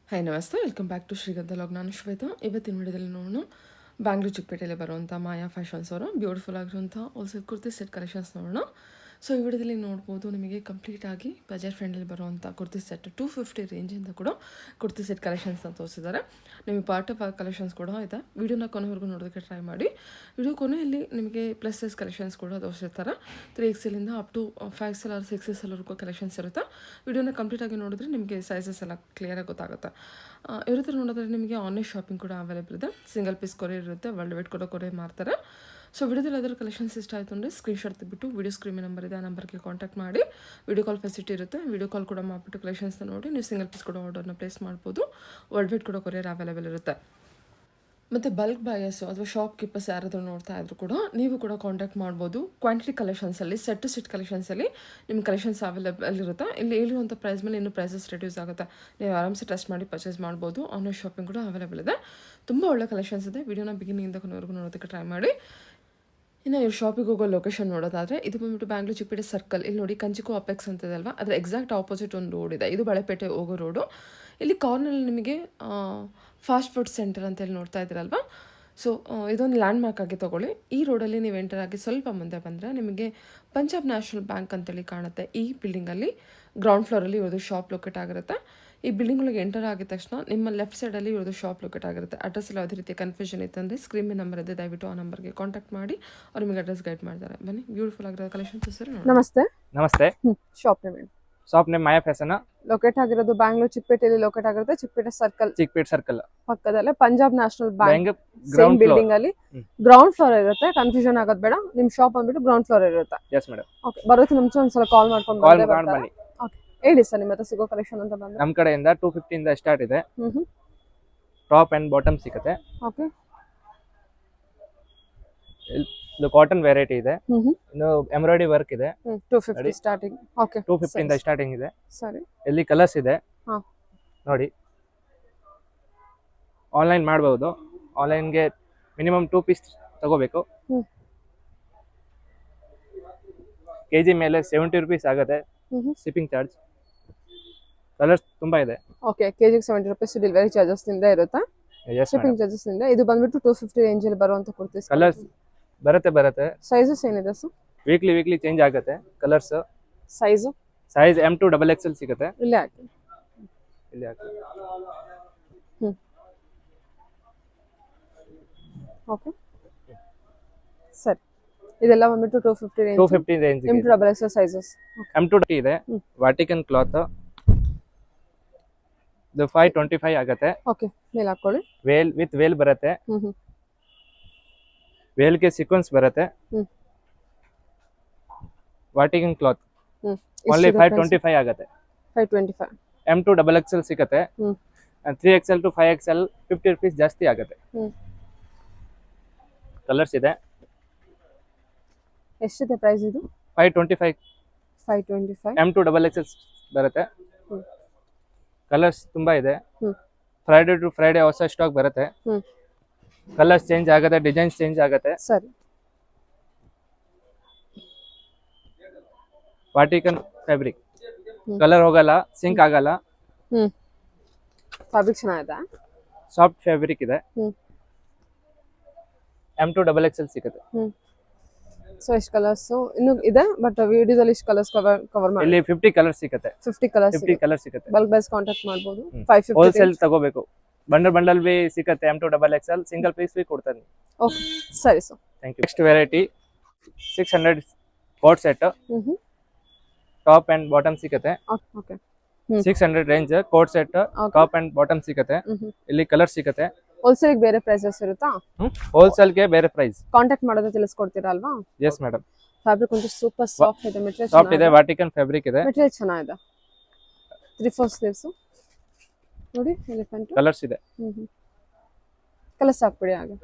Hi ನಮಸ್ತೆ, welcome back to ಶ್ರೀಗಂಧ log. ನಾನು ಶ್ವೇತಾ. ಇವತ್ತಿನ ವಿಡಿಯೋದಲ್ಲಿ ನೋಡೋಣ ಬ್ಯಾಂಗ್ಳೂರು ಚಿಕ್ಕಪೇಟೆಯಲ್ಲಿ ಬರುವಂಥ ಮಾಯಾ ಫ್ಯಾಷನ್ಸ್ ಅವರು ಬ್ಯೂಟಿಫುಲ್ ಆಗಿರುವಂಥ ಹೋಲ್ಸೇಲ್ ಕುರ್ತಿ ಸೆಟ್ ಕಲೆಕ್ಷನ್ಸ್ ನೋಡೋಣ. ಸೊ ಈ ವಿಡಿಯೋದಲ್ಲಿ ನೋಡ್ಬೋದು ನಿಮಗೆ ಕಂಪ್ಲೀಟಾಗಿ ಬಜೆಟ್ ಫ್ರೆಂಡಲ್ಲಿ ಬರುವಂಥ ಕುರ್ತಿ ಸೆಟ್ 250 ರೇಂಜಿಂದ ಕೂಡ ಕುರ್ತಿ ಸೆಟ್ ಕಲೆಕ್ಷನ್ಸ್ನ ತೋರಿಸಿದ್ದಾರೆ. ನಿಮಗೆ ಪಾರ್ಟ್ ಆಫ್ ಕಲೆಕ್ಷನ್ಸ್ ಕೂಡ ಇದೆ. ವಿಡಿಯೋನ ಕೊನೆವರೆಗೂ ನೋಡೋದಕ್ಕೆ ಟ್ರೈ ಮಾಡಿ. ವಿಡಿಯೋ ಕೊನೆಯಲ್ಲಿ ನಿಮಗೆ ಪ್ಲಸ್ ಸೈಜ್ ಕಲೆಕ್ಷನ್ಸ್ ಕೂಡ ತೋರಿಸಿರ್ತಾರೆ. 3XL up to 5XL or 6XL collections ಇರುತ್ತೆ. ವಿಡಿಯೋನ ಕಂಪ್ಲೀಟಾಗಿ ನೋಡಿದ್ರೆ ನಿಮಗೆ ಸೈಜಸ್ ಎಲ್ಲ ಕ್ಲಿಯರಾಗಿ ಗೊತ್ತಾಗುತ್ತೆ. ಇರುತ್ತೆ. ನೋಡಿದ್ರೆ ನಿಮಗೆ ಆನ್ಲೈನ್ ಶಾಪಿಂಗ್ ಕೂಡ ಅವೈಲೇಬಲ್ ಇದೆ. ಸಿಂಗಲ್ ಪೀಸ್ ಕೊರಿಯರ್ ಇರುತ್ತೆ, ವರ್ಲ್ಡ್ ವೈಡ್ ಕೂಡ ಕೊರಿಯರ್ ಮಾಡ್ತಾರೆ. ಸೊ ವಿಡಿಯೋದಲ್ಲಿ ಅದರ ಕಲೆಕ್ಷನ್ಸ್ ಇಷ್ಟ ಆಯಿತು ಅಂದರೆ ಸ್ಕ್ರೀನ್ಶಾಟ್ ತೆಗೆದುಬಿಟ್ಟು ವಿಡಿಯೋ ಸ್ಕ್ರೀನ್ ನಂಬರ್ ಇದೆ, ಆ ನಂಬರ್ಗೆ ಕಾಂಟ್ಯಾಕ್ಟ್ ಮಾಡಿ. ವಿಡಿಯೋ ಕಾಲ್ ಫೆಸಿಲಿಟಿ ಇರುತ್ತೆ. ವಿಡಿಯೋ ಕಾಲ್ ಕೂಡ ಮಾಡಿಬಿಟ್ಟು ಕಲೆಕ್ಷನ್ಸ್ನ ನೋಡಿ ನೀವು ಸಿಂಗಲ್ ಪೀಸ್ ಕೂಡ ಆರ್ಡರ್ನ ಪ್ಲೇಸ್ ಮಾಡ್ಬೋದು. ವರ್ಲ್ಡ್ ವೈಡ್ ಕೂಡ ಕೊರಿಯರ್ ಅವೈಲೇಬಲ್ ಇರುತ್ತೆ. ಮತ್ತು ಬಲ್ಕ್ ಬಾಯರ್ಸು ಅಥವಾ ಶಾಪ್ ಕೀಪರ್ಸ್ ಯಾರಾದರೂ ನೋಡ್ತಾ ಇದ್ರು ಕೂಡ ನೀವು ಕೂಡ ಕಾಂಟ್ಯಾಕ್ಟ್ ಮಾಡ್ಬೋದು. ಕ್ವಾಂಟಿಟಿ ಕಲೆಕ್ಷನ್ಸಲ್ಲಿ ಸೆಟ್ ಕಲೆಕ್ಷನ್ಸಲ್ಲಿ ನಿಮ್ಮ ಕಲೆಕ್ಷನ್ಸ್ ಅವೈಲೇಬಲ್ ಇರುತ್ತೆ. ಇಲ್ಲಿ ಹೇಳಿರುವಂಥ ಪ್ರೈಸ್ ಮೇಲೆ ಇನ್ನೂ ಪ್ರೈಸಸ್ ರೆಡ್ಯೂಸ್ ಆಗುತ್ತೆ. ನೀವು ಆರಾಮ್ಸೆ ಟ್ರಸ್ಟ್ ಮಾಡಿ ಪರ್ಚೇಸ್ ಮಾಡ್ಬೋದು. ಆನ್ಲೈನ್ ಶಾಪಿಂಗ್ ಕೂಡ ಅವೈಲೇಬಲ್ ಇದೆ. ತುಂಬ ಒಳ್ಳೆ ಕಲೆಕ್ಷನ್ಸ್ ಇದೆ. ವಿಡಿಯೋನ ಬಿಗಿನಿಂದ ಕೊನೆವರೆಗೂ ನೋಡೋದಕ್ಕೆ ಟ್ರೈ ಮಾಡಿ. ಇನ್ನು ಇವ್ರು ಶಾಪಿಗೆ ಹೋಗೋ ಲೊಕೇಶನ್ ನೋಡೋದಾದರೆ ಇದು ಬಂದ್ಬಿಟ್ಟು ಬ್ಯಾಂಗ್ಳೂರು ಚಿಕ್ಕಪೇಟೆ ಸರ್ಕಲ್. ಇಲ್ಲಿ ನೋಡಿ ಕಂಚಿಕೋ ಅಪೆಕ್ಸ್ ಅಂತಿದೆ ಅಲ್ವಾ, ಅದರ ಎಕ್ಸಾಕ್ಟ್ ಆಪೋಸಿಟ್ ಒಂದು ರೋಡ್ ಇದೆ. ಇದು ಬಳೆಪೇಟೆ ಹೋಗೋ ರೋಡು. ಇಲ್ಲಿ ಕಾರ್ನಲ್ಲಿ ನಿಮಗೆ ಫಾಸ್ಟ್ ಫುಡ್ ಸೆಂಟರ್ ಅಂತೇಳಿ ನೋಡ್ತಾ ಇದ್ದೀರಲ್ವಾ. ಸೊ ಇದೊಂದು ಲ್ಯಾಂಡ್ ಮಾರ್ಕ್ ಆಗಿ ತೊಗೊಳ್ಳಿ. ಈ ರೋಡಲ್ಲಿ ನೀವು ಎಂಟರ್ ಆಗಿ ಸ್ವಲ್ಪ ಮುಂದೆ ಬಂದರೆ ನಿಮಗೆ ಪಂಜಾಬ್ ನ್ಯಾಷನಲ್ ಬ್ಯಾಂಕ್ ಅಂತೇಳಿ ಕಾಣುತ್ತೆ. ಈ ಬಿಲ್ಡಿಂಗಲ್ಲಿ ಗ್ರೌಂಡ್ ಫ್ಲೋರಲ್ಲಿ ಇವ್ರದ್ದು ಶಾಪ್ ಲೊಕೇಟ್ ಆಗಿರುತ್ತೆ. ಈ ಬಿಲ್ಡಿಂಗ್ ಒಳಗೆ ಎಂಟರ್ ಆಗಿದ ತಕ್ಷಣ ನಿಮ್ಮ ಲೆಫ್ಟ್ ಸೈಡಲ್ಲಿ ಇವ್ರದ್ದು ಶಾಪ್ ಲೊಕೇಟ್ ಆಗಿರುತ್ತೆ. ಅಡ್ರೆಸ್ ಎಲ್ಲ ಯಾವುದೇ ರೀತಿಯ ಕನ್ಫ್ಯೂಷನ್ ಇತ್ತಂದರೆ ಸ್ಕ್ರೀನ್ ನಂಬರ್ ಇದೆ, ದಯವಿಟ್ಟು ಆ ನಂಬರ್ಗೆ ಕಾಂಟ್ಯಾಕ್ಟ್ ಮಾಡಿ ಅವ್ರು ನಿಮಗೆ ಅಡ್ರೆಸ್ ಗೈಡ್ ಮಾಡ್ತಾರೆ. ಬನ್ನಿ, ಬ್ಯೂಟಿಫುಲ್ ಆಗಿರೋ ಕಲೆಕ್ಷನ್ಸ್ ಸರ್. ನಮಸ್ತೆ. ನಮಸ್ತೆ. ಶಾಪ್ ನೇಮ್ ಶಾಪ್ ನೇಮ್ ಮಾಯಾ ಫ್ಯಾಷನ್. ಲೊಕೇಟ್ ಆಗಿರೋದು ಬ್ಯಾಂಗ್ಳೂರ್ ಚಿಕ್ಕಪೇಟೆಯಲ್ಲಿ ಲೊಕೇಟ್ ಆಗಿರುತ್ತೆ. ಚಿಕ್ಕಪೇಟೆ ಸರ್ಕಲ್ ಪಕ್ಕದಲ್ಲೇ Punjab national bank ground building ಅಲ್ಲಿ ಗ್ರೌಂಡ್ ಫ್ಲೋರ್ ಇರುತ್ತೆ. ಕನ್ಫ್ಯೂಷನ್ ಆಗೋದು ಬೇಡ. ನಿಮ್ ಶಾಪ್ ಬಂದ್ಬಿಟ್ಟು ಗ್ರೌಂಡ್ ಫ್ಲೋರ್ ಇರುತ್ತೆ. Yes madam. ಓಕೆ, ಬರೋದಕ್ಕೆ ಮುಂಚೆ ಒಂದ್ಸಲ ಕಾಲ್ ಮಾಡ್ಕೊಂಡು ಬನ್ನಿ. ಓಕೆ, ಹೇಳಿ ಸರ್, ನಿಮ್ಮ ಹತ್ರ ಸಿಗೋ ಕಲೆಕ್ಷನ್ ಅಂತ ಬಂದ್ರೆ ನಮ್ಮ ಕಡೆಯಿಂದ 250 ಇಂದ ಸ್ಟಾರ್ಟ್ ಇದೆ. ಟಾಪ್ ಅಂಡ್ ಬಾಟಮ್ ಸಿಗುತ್ತೆ. ಓಕೆ, ಇದು ಕಾಟನ್ ವೆರೈಟಿ ಇದೆ. ಇನ್ನು ಎಂಬ್ರಾಯ್ಡರಿ ವರ್ಕ್ ಇದೆ. 250 ಸ್ಟಾರ್ಟಿಂಗ್. ಓಕೆ, 250 ಇಂದ ಸ್ಟಾರ್ಟಿಂಗ್ ಇದೆ. ಸರಿ, ಇಲ್ಲಿ ಕಲರ್ಸ್ ಇದೆ ಹಾ ನೋಡಿ. ಆನ್ಲೈನ್ ಮಾಡಬಹುದು. ಆನ್ಲೈನ್ಗೆ ಮಿನಿಮಮ್ 2 ಪೀಸ್ ತಗೋಬೇಕು. ಕೆಜಿ ಮೇಲೆ 70 ರೂಪೀಸ್ ಆಗುತ್ತೆ ಶಿಪ್ಪಿಂಗ್ ಚಾರ್ಜ್. ಕಲರ್ಸ್ ತುಂಬಾ ಇದೆ. ಓಕೆ, ಕೆಜಿಗೆ 70 ರೂಪೀಸ್ ಡೆಲಿವರಿ ಚಾರ್ಜಸ್ ಇಂದ ಇರುತ್ತೆ. ಶಿಪ್ಪಿಂಗ್ ಚಾರ್ಜಸ್ ಇಂದ. ಇದು ಬಂದ್ಬಿಟ್ಟು 250 ರೇಂಜ್ ಅಲ್ಲಿ ಬರುವಂತ ಕುರ್ತೀಸ್. ಕಲರ್ಸ್ ಬರುತ್ತೆ. ಸೈಜಸ್ ಏನಿದೆ ಸರ್? ವೀಕ್ಲಿ ಚೇಂಜ್ ಆಗುತ್ತೆ colours. Size M to XXL ಸಿಗುತ್ತೆ. ಇಲ್ಲೇ ಹಾಕಿ. ಓಕೆ, ಸರಿ. ಇದೆಲ್ಲ ಬಂದ್ಬಿಟ್ಟು 250 range. M to XXL sizes. M to ಇದೆ. ವಾಟಿಕನ್ ಕ್ಲಾತ್. ಇದು 525 ಆಗುತ್ತೆ. ಓಕೆ, ಮೇಲ್ ಹಾಕೊಳ್ಳಿ. ವೇಲ್ ಬರುತ್ತೆ. ವೇಲ್ಗೆ ಸೀಕ್ವೆನ್ಸ್ ಬರುತ್ತೆ. ವಾಟಿಕನ್ ಕ್ಲಾತ್ ಓನ್ಲಿ 525 ಆಗುತ್ತೆ. 525. M to XXL ಸಿಗುತ್ತೆ. 3XL to 5XL 50 ರೂಪೀಸ್ ಜಾಸ್ತಿ ಆಗುತ್ತೆ. ಕಲರ್ಸ್ ಇದೆ. ಎಷ್ಟಿದೆ ಪ್ರೈಸ್ ಇದು? 525. M to XXL ಬರುತ್ತೆ. ಕಲರ್ಸ್ ತುಂಬಾ ಇದೆ. ಫ್ರೈಡೆ ಟು ಫ್ರೈಡೆ ಹೊಸ ಸ್ಟಾಕ್ ಬರುತ್ತೆ. ಕಲರ್ಸ್ ಚೇಂಜ್ ಆಗುತ್ತೆ, ಡಿಸೈನ್ಸ್ ಚೇಂಜ್ ಆಗುತ್ತೆ. ಸರಿ. ವಾಟಿಕನ್ ಫ್ಯಾಬ್ರಿಕ್ ಕಲರ್ ಹೋಗಲ್ಲ, ಸಿಂಕ್ ಆಗಲ್ಲ. ಫ್ಯಾಬ್ರಿಕ್ ಚೆನ್ನಾಗಿದೆ. ಸಾಫ್ಟ್ ಫ್ಯಾಬ್ರಿಕ್ ಇದೆ. M to XXL ಸಿಗುತ್ತೆ. ಸೊ ಎಷ್ಟು ಕಲರ್ಸ್ ಇನ್ನು ಇದೆ, ಬಟ್ ವಿಡಿಯೋದಲ್ಲಿ ಇಷ್ಟು ಕಲರ್ಸ್ ಕವರ್ ಮಾಡಿ. ಇಲ್ಲಿ 50 ಕಲರ್ಸ್ ಸಿಗುತ್ತೆ. 50 ಕಲರ್ಸ್ ಸಿಗುತ್ತೆ. ಬಲ್ಕ್ ಬೈಸ್ ಕಾಂಟ್ಯಾಕ್ಟ್ ಮಾಡಬಹುದು. 550 ಹೋಲ್ಸೇಲ್ ತಗೋಬೇಕು. ಬಂಡಲ್ ಬಿ ಸಿಗುತ್ತೆ. M to XXL single piece ಬಿ ಕೊಡ್ತಾನೆ. ಓಕೆ, ಸರಿ sir, thank you. Next variety 600 coat set. Top and bottom ಸಿಗುತ್ತೆ. Okay, 600 range coat set. Top and bottom ಸಿಗುತ್ತೆ. ಇಲ್ಲಿ ಕಲರ್ ಸಿಗುತ್ತೆ. ಹೋಲ್ಸೇಲ್ ಬೇರೆ ಪ್ರೈಸಸ್ ಇರುತ್ತಾ? ಹೋಲ್ಸೇಲ್ ಗೆ ಬೇರೆ ಪ್ರೈಸ್. ಕಾಂಟ್ಯಾಕ್ಟ್ ಮಾಡೋದು ತಿಳಿಸ್ಕೊಡ್ತೀರಾ ಅಲ್ವಾ? Yes madam. ಫ್ಯಾಬ್ರಿಕ್ ಒಂದು ಸೂಪರ್ ಸಾಫ್ಟ್ ಇದೆ. ಮೆಟೀರಿಯಲ್ ಸಾಫ್ಟ್ ಇದೆ. ವಾಟಿಕನ್ ಫ್ಯಾಬ್ರಿಕ್ ಇದೆ. ಮೆಟೀರಿಯಲ್ ಚೆನ್ನಾಗಿದೆ. 3/4 ಸ್ಲೀವ್ಸ್ ನೋಡಿ. ಎಲಿಫೆಂಟ್ ಕಲರ್ಸ್ ಇದೆ. ಕಲರ್ಸ್ ಹಾಕ್ಬಿಡಿ ಹಾಗೆ.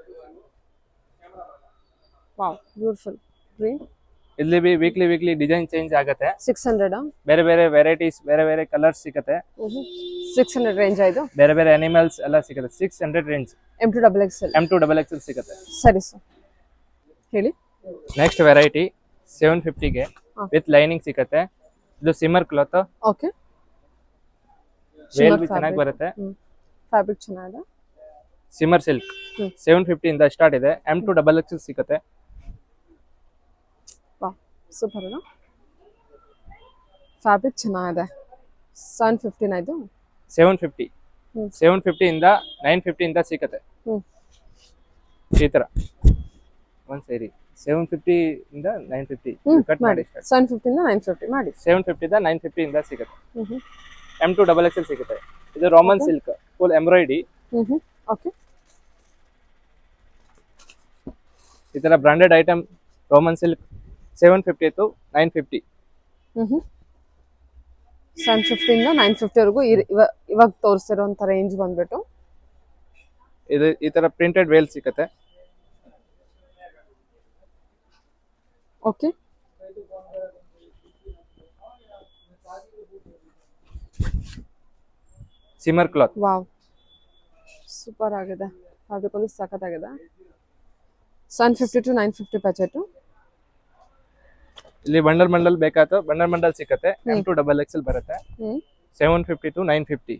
Wow, beautiful green. ಇಲ್ಲಿ ಬಿ ವೀಕ್ಲಿ ಡಿಸೈನ್ ಚೇಂಜ್ ಆಗುತ್ತೆ. 600 ಬೇರೆ ವೆರೈಟೀಸ್, ಬೇರೆ ಕಲರ್ಸ್ ಸಿಗುತ್ತೆ. 600 ರೇಂಜ್ ಇದು. ಬೇರೆ ಅನಿಮಲ್ಸ್ ಎಲ್ಲ ಸಿಗುತ್ತೆ. 600 range. M to XXL. M to XXL ಸಿಗುತ್ತೆ. ಸರಿ ಸರ್, ಹೇಳಿ. ನೆಕ್ಸ್ಟ್ ವೆರೈಟಿ 750 ಗೆ ವಿತ್ ಲೈನಿಂಗ್ ಸಿಗುತ್ತೆ. ಇದು ಸಿಮ್ಮರ್ ಕ್ಲಾತ್. ಓಕೆ, ವೇಲ್ ಬಿ ಚೆನ್ನಾಗಿ ಬರುತ್ತೆ. ಫ್ಯಾಬ್ರಿಕ್ ಚೆನ್ನಾಗಿದೆ. ಸಿಮರ್ ಸಿಲ್ಕ್ ಹ್ಮ್. 750 ಇಂದ ಸ್ಟಾರ್ಟ್ ಇದೆ. M2 XXL ಸಿಗುತ್ತೆ. ವಾ ಸೂಪರ್ ಅಲ್ಲ, ಫ್ಯಾಬ್ರಿಕ್ ಚೆನ್ನಾಗಿದೆ. 750 ಇದು. 750 ಹ್ಮ್. 750 ಇಂದ 950 ಇಂದ ಸಿಗುತ್ತೆ. ಹ್ಮ್. ಈ ತರ ಒಂದ್ ಸೇರಿ 750 ಇಂದ 950 ಕಟ್ ಮಾಡಿ ಸ್ಟಾರ್ಟ್. 750 ಇಂದ 950 ಮಾಡಿ. 750 ಇಂದ 950 ಇಂದ ಸಿಗುತ್ತೆ. ಹ್ಮ್ M2 XXL ಸಿಗುತ್ತೆ. ಇದು Roman Okay. Silk full embroidery. Hmm okay. ಈ ತರ branded item Roman silk 750 to 950. 750 ಇಂದ 950 ವರೆಗೂ ಇವಾಗ ತೋರಿಸಿರೋಂಥ ರೇಂಜ್ ಬಂದ್ಬಿಟ್ಟು. ಇದು ಈ ತರ ಪ್ರಿಂಟೆಡ್ ವೇಲ್ ಸಿಗುತ್ತೆ. Okay. Shimmer cloth. Wow super ಆಗಿದೆ, ಫ್ಯಾಬ್ರಿಕ್ ಒಂದು ಸಖತ್ತಾಗಿದೆ. 750 to 950 ಬಜೆಟ್. ಇಲ್ಲಿ ಬಂಡಲ್ ಬೇಕಾದ್ರೆ ಬಂಡಲ್ ಸಿಗುತ್ತೆ. M2 XXL ಬರುತ್ತೆ. 750 to 950.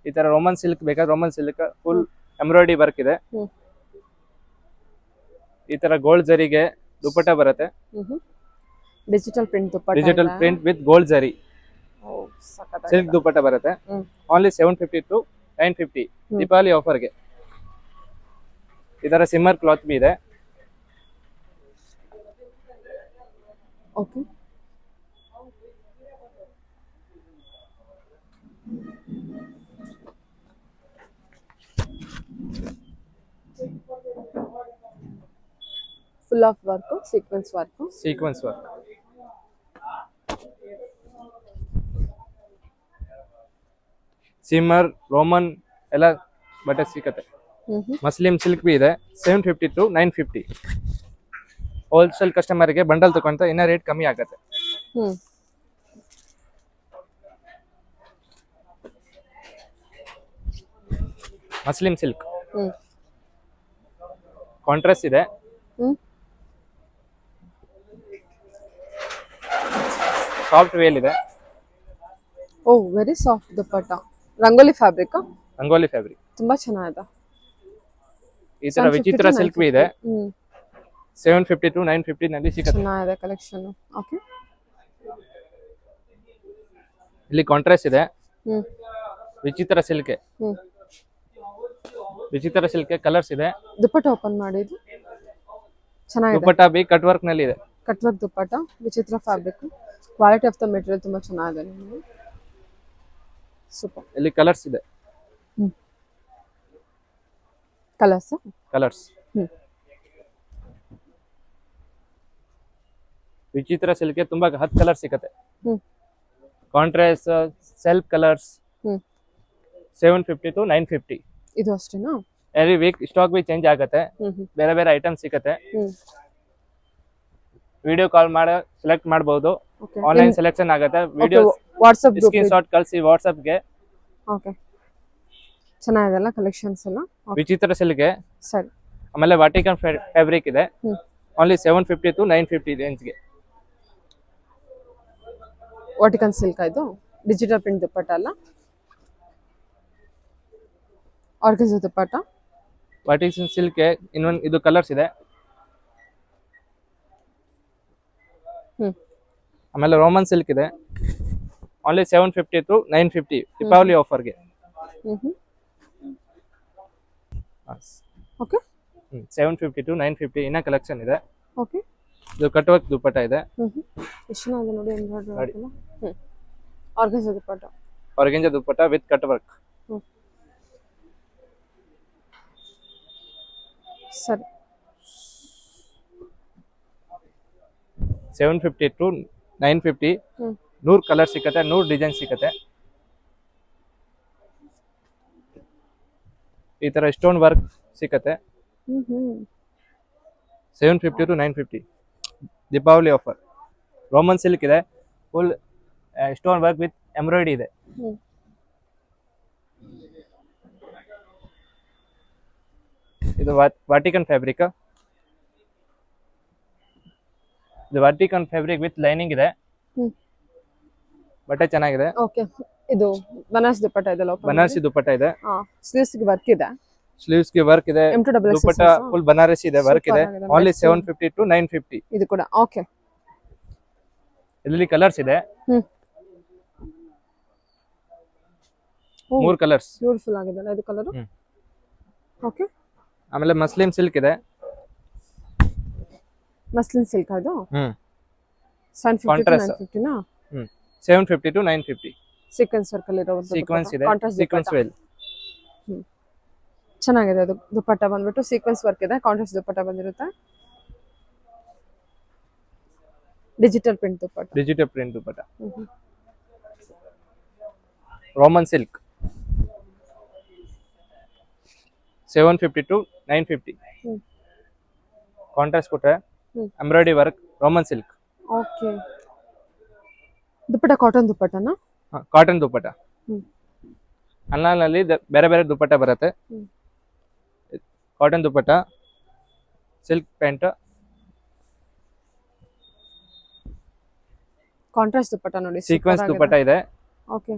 ಈ ತರ ರೋಮನ್ ಸಿಲ್ಕ್ ಬೇಕಾದ್ರೆ Roman silk full embroidery work ಇದೆ. ಈ ತರ ಗೋಲ್ಡ್ ಜರಿಗೆ ದುಪಟ್ಟ ಬರುತ್ತೆ. Digital print dupatta. Digital print with gold zari silk dupatta ಬರುತ್ತೆ. ಓನ್ಲಿ 750 to 950 ದೀಪಾವಳಿ ಆಫರ್ಗೆ. ಈ ತರ ಸಿಮ್ಮರ್ ಕ್ಲಾತ್ ಬಿ ಇದೆ. Okay. Full of work, sequence work. Sequence work. ಸಿಮ್ಮರ್ Roman ಎಲ್ಲ ಬಟ್ಟೆ ಸಿಕ್ಕತ್ತೆ. ಮಸ್ಲಿಂ ಸಿಲ್ಕ್ ಬಿ ಇದೆ. 750 to 950. ಹೋಲ್ಸೇಲ್ ಕಸ್ಟಮರ್ಗೆ ಬಂಡಲ್ ತಗೊಂತ ಇನ್ನ ರೇಟ್ ಕಮ್ಮಿ ಆಗುತ್ತೆ. ಮಸ್ಲಿಂ ಸಿಲ್ಕ್ ಕಾಂಟ್ರಾಸ್ಟ್ ಇದೆ. ಸಾಫ್ಟ್ ವೇಲ್ ಇದೆ. ಓ ವೆರಿ ಸಾಫ್ಟ್ ದುಪ್ಪಟ್ಟ. ರಂಗೋಲಿ ಫ್ಯಾಬ್ರಿಕ್. ರಂಗೋಲಿ ಫ್ಯಾಬ್ರಿಕ್ ತುಂಬಾ ಚೆನ್ನಾಗಿದೆ. ಈ ತರ ವಿಚಿತ್ರ ಸಿಲ್ಕ್ ಬಿ ಇದೆ. 750 to 950 ನಲ್ಲಿ ಸಿಗುತ್ತೆ. ಚೆನ್ನಾಗಿದೆ ಕಲೆಕ್ಷನ್. ಓಕೆ. ಇಲ್ಲಿ ಕಾಂಟ್ರಾಸ್ಟ್ ಇದೆ. ವಿಚಿತ್ರ ಸಿಲ್ಕ್. ವಿಚಿತ್ರ ಸಿಲ್ಕ್ ಕಲರ್ಸ್ ಇದೆ. ದುಪ್ಪಟ್ಟ ಓಪನ್ ಮಾಡಿದ್ದು ಚೆನ್ನಾಗಿದೆ. ದುಪಟ್ಟ ಬಿ ಕಟ್ ವರ್ಕ್ ನಲ್ಲಿ ಇದೆ. ಕಟ್ ವರ್ಕ್ ದುಪ್ಪಟ್ಟ, ವಿಚಿತ್ರ fabric. Quality of the material ತುಂಬಾ ಚೆನ್ನಾಗಿದೆ. ನಿಮಗೆ ಸೂಪರ್. ಇಲ್ಲಿ ಕಲರ್ಸ್ ಇದೆ. ಕಲರ್ಸ್ ವಿಚಿತ್ರ ಸಿಲ್ಕ್ ತುಂಬಾ 10 ಕಲರ್ ಸಿಗುತ್ತೆ. Contrast self colours 750 to 950. ಇದು ಅಷ್ಟೇನಾ? Every week stock B change ಆಗುತ್ತೆ. ಬೇರೆ ಬೇರೆ ಐಟಮ್ ಸಿಗುತ್ತೆ. ವಿಡಿಯೋ ಕಾಲ್ ಮಾಡಿ ಸೆಲೆಕ್ಟ್ ಮಾಡಬಹುದು. ಆನ್ಲೈನ್ ಸೆಲೆಕ್ಷನ್ ಆಗುತ್ತೆ. ವಿಡಿಯೋ ವಾಟ್ಸ್ಆಪ್ ಸ್ಕ್ರೀನ್ ಶಾಟ್ ಕಳಿಸಿ ವಾಟ್ಸ್ಆಪ್ ಗೆ. ಓಕೆ. ಚೆನ್ನಾಗಿದೆಲ್ಲ ಕಲೆಕ್ಷನ್ಸ್ ಎಲ್ಲ. ವಿಚಿತ್ರ ಸಿಲ್ಕ್. ಸರಿ. ಆಮೇಲೆ ವಾಟಿಕನ್ ಫ್ಯಾಬ್ರಿಕ್ ಇದೆ. ಓನ್ಲಿ 750 to 950 ರೇಂಜ್ ಗೆ. ವಾಟಿಕನ್ ಸಿಲ್ಕ್ ಇದು ಡಿಜಿಟಲ್ ಪ್ರಿಂಟ್ ದುಪ್ಪಟ್ಟ ಅಲ್ಲ, ಆರ್ಗನ್ಜಾ ದುಪ್ಪಟ್ಟ. ವಾಟಿಕನ್ ಸಿಲ್ಕ್ ಇನ್ನೊಂದು ಇದು ಕಲರ್ಸ್ ಇದೆ. ಆಮೇಲೆ ರೋಮನ್ ಸಿಲ್ಕ್ ಇದೆ. ಓನ್ಲಿ 750 to 950 ದೀಪಾವಳಿ ಆಫರ್ಗೆ. ಓಕೆ. 750 to 950 ಇನ್ನ ಕಲೆಕ್ಷನ್ ಇದೆ. ಓಕೆ. ಇದು ಕಟ್ ವರ್ಕ್ ದುಪಟ್ಟ ಇದೆ. ಎಷ್ಟು ಚೆನ್ನಾಗಿದೆ ನೋಡಿ ಎಂಬ್ರಾಯ್ಡರಿ ವರ್ಕ್ ಎಲ್ಲ. Organza dupatta. Organza dupatta with cut work. ಸರಿ. 750 to 950 100 ಕಲರ್ ಸಿಗುತ್ತೆ, 100 ಡಿಸೈನ್ ಸಿಗುತ್ತೆ. ಈ ತರ ಸ್ಟೋನ್ ವರ್ಕ್ ಸಿಗುತ್ತೆ. 750 to 950 Deepavali offer. Roman silk ಇದೆ. Full stone work with embroidery ಇದೆ. ಇದು ವಾಟಿಕನ್ ಫ್ಯಾಬ್ರಿಕ್. ಇದು ವಾಟಿಕನ್ ಫ್ಯಾಬ್ರಿಕ್ ವಿತ್ ಲೈನಿಂಗ್ ಇದೆ. ಬಟ್ಟೆ ಚೆನ್ನಾಗಿದೆ. ಓಕೆ. ಇದು ಬನಾರಸ್ ದುಪ್ಪಟ್ಟ ಇದೆಲ್ಲ open ಬನಾರಸಿ ದುಪ್ಪಟ್ಟ ಇದೆ, ಮಾಡಿ. ಹಾ ಸ್ಲೀವ್ಸ್ ಗೆ ವರ್ಕ್ ಇದೆ. ಸ್ಲೀವ್ಸ್ ಗೆ ವರ್ಕ್ ಇದೆ, M2 double XS ದುಪ್ಪಟ್ಟ size. ಫುಲ್ ಬನಾರಸಿ ಇದೆ, ವರ್ಕ್ Super ಇದೆ. ಆಗಿದೆ. Only Nice. 750 to 950. ಇದು ಕೂಡ ಓಕೆ. ಇದರಲ್ಲಿ ಕಲರ್ಸ್ ಇದೆ, ಹ್ಮ್ 3 ಕಲರ್ಸ್. ಬ್ಯೂಟಿಫುಲ್ ಆಗಿದೆ ಇದು ಕಲರ್. ಹ್ಮ್. ಓಕೆ ಆಮೇಲೆ ಮಸ್ಲಿನ್ ಸಿಲ್ಕ್ ಇದೆ. ಮಸ್ಲಿನ್ ಸಿಲ್ಕ್ ಅದು ಹ್ಮ್ 750 to Contrast. 950 ನಾ 750 to 950. ಸೀಕ್ವೆನ್ಸ್ ವರ್ಕ್ ಅಲ್ಲಿ ಇರೋದು ಸೀಕ್ವೆನ್ಸ್ ಇದೆ, ಕಾಂಟ್ರಾಸ್ಟ್ ಸೀಕ್ವೆನ್ಸ್ ವೇಲ್. ಚೆನ್ನಾಗಿದೆ ಅದು ದುಪ್ಪಟ್ಟ ಬಂದ್ಬಿಟ್ಟು ಸೀಕ್ವೆನ್ಸ್ ವರ್ಕ್ ಇದೆ, ಕಾಂಟ್ರಾಸ್ಟ್ ದುಪ್ಪಟ್ಟ ಬಂದಿರುತ್ತೆ. Digital print dupatta. Digital print dupatta. Roman silk 750 to 950. Contrast ಕೊಟ್ಟರೆ embroidery work, Roman silk. Okay dupatta cotton ದುಪ್ಪಟ್ಟನಾ? ಕಾಟನ್ ದುಪ್ಪಟ್ಟ. ಹ್ಮ್. ಅಲ್ಲಾನಲ್ಲಿ ಬೇರೆ ಬೇರೆ ದುಪ್ಪಟ್ಟ ಬರುತ್ತೆ. Cotton dupatta, silk pant, contrast dupatta ನೋಡಿ, ಸೀಕ್ವೆನ್ಸ್ ದುಪ್ಪಟ್ಟ ಇದೆ. Okay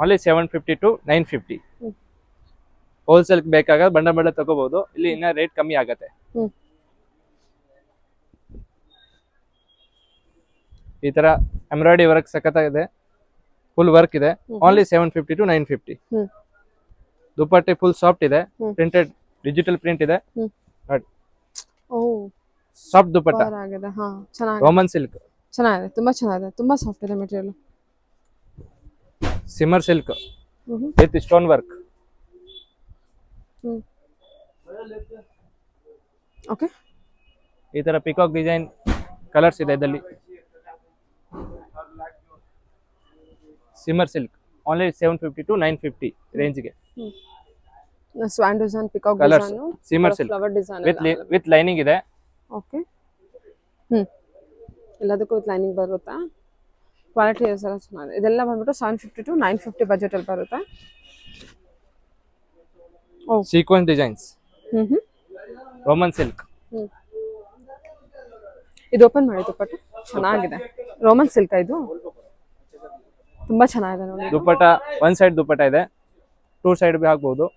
only 750 to 950. ಹೋಲ್ಸೇಲ್ ಬೇಕಾಗ ಬಂಡ ತಗೋಬಹುದು, ಇಲ್ಲಿ ಇನ್ನ ರೇಟ್ ಕಮ್ಮಿ ಆಗತ್ತೆ. ಈ ತರ ಎಂಬ್ರಾಯ್ಡರಿ ವರ್ಕ್ ಸಖತ್ತಾಗಿದೆ, ಫುಲ್ ವರ್ಕ್ ಇದೆ. Only 750 to 950. ದುಪ್ಪಟ್ಟೆ ಫುಲ್ ಸಾಫ್ಟ್ ಇದೆ, ಪ್ರಿಂಟೆಡ್ ಡಿಜಿಟಲ್ ಪ್ರಿಂಟ್ ಇದೆ. ಓ ಸಾಫ್ಟ್ ದುಪ್ಪಟ್ಟ, ಆಗಿದೆ. ಹಾ ಚೆನ್ನಾಗಿದೆ, ರೋಮನ್ ಸಿಲ್ಕ್. ಚೆನ್ನಾಗಿದೆ, ತುಂಬಾ ಚೆನ್ನಾಗಿದೆ, ತುಂಬಾ ಸಾಫ್ಟ್ ಇದೆ material. Shimmer silk with stone work. Okay ಈ ತರ ಪಿಕಾಕ್ ಡಿಸೈನ್ ಕಲರ್ಸ್ ಇದೆ ಇದರಲ್ಲಿ. ಸಿಮ್ಮರ್ ಸಿಲ್ಕ್ ಓನ್ಲಿ 750 to 950 ರೇಂಜ್ಗೆ. Swan design, peacock colours design, shimmer silk flower design with lining ಇದೆ. ಓಕೆ ಎಲ್ಲದಕ್ಕೂ ವಿತ್ ಲೈನಿಂಗ್ ಬರುತ್ತಾ? ಕ್ವಾಲಿಟಿ ಎಲ್ಲ ಚೆನ್ನಾಗಿದೆ. ಇದೆಲ್ಲ ಬಂದ್ಬಿಟ್ಟು 750 to 950 ಬಜೆಟ್ ಅಲ್ಲಿ ಬರುತ್ತೆ. ಸೀಕ್ವೆನ್ಸ್ ಡಿಸೈನ್ಸ್, ಹ್ಮ್ ರೋಮನ್ ಸಿಲ್ಕ್. ಇದು ಓಪನ್ ಮಾಡಿ ದುಪ್ಪಟ್ಟ ಚೆನ್ನಾಗಿದೆ, ರೋಮನ್ ಸಿಲ್ಕ್ ಇದು ತುಂಬಾ ಚೆನ್ನಾಗಿದೆ ನೋಡಿ. ದುಪ್ಪಟ್ಟ ಒನ್ ಸೈಡ್ ದುಪ್ಪಟ್ಟ ಇದೆ, 2 ಸೈಡ್ ಹಾಕ್ಬಹುದು.